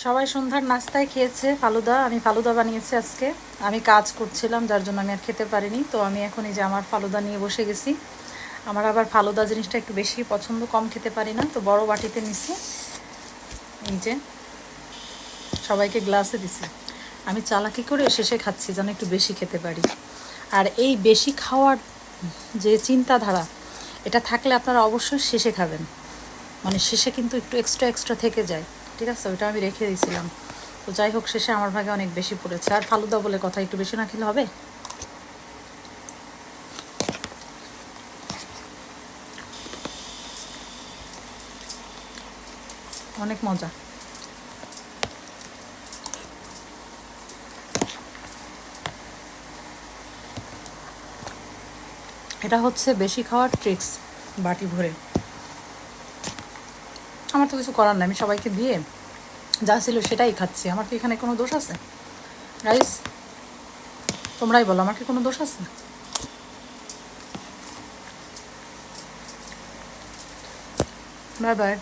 সবাই সন্ধ্যার নাস্তায় খেয়েছে ফালুদা। আমি ফালুদা বানিয়েছি আজকে। আমি কাজ করছিলাম, যার জন্য আমি আর খেতে পারিনি। তো আমি এখন এই যে আমার ফালুদা নিয়ে বসে গেছি। আমার আবার ফালুদা জিনিসটা একটু বেশি পছন্দ, কম খেতে পারি না। তো বড় বাটিতে নিছি, এই যে সবাইকে গ্লাসে দিছি। আমি চালাকি করে শেষে খাচ্ছি যেন একটু বেশি খেতে পারি। আর এই বেশি খাওয়ার যে চিন্তাধারা, এটা থাকলে আপনারা অবশ্যই শেষে খাবেন। মানে শেষে কিন্তু একটু এক্সট্রা থেকে যায়, ঠিক আছে? ওইটা আমি রেখে দিয়েছিলাম। তো যাই হোক, শেষে আমার ভাগে অনেক বেশি পড়েছে। আর ফালুদা বলে কথা, একটু বেশি না খেলে হবে? অনেক মজা। এটা হচ্ছে বেশি খাওয়ার ট্রিক্স, বাটি ভরে। আমার তো কিছু করার নাই, আমি সবাইকে দিয়ে যা ছিল সেটাই খাচ্ছি। আমার কি এখানে কোনো দোষ আছে গাইস? তোমরাই বলো, আমার কি কোনো দোষ আছে? Bye bye.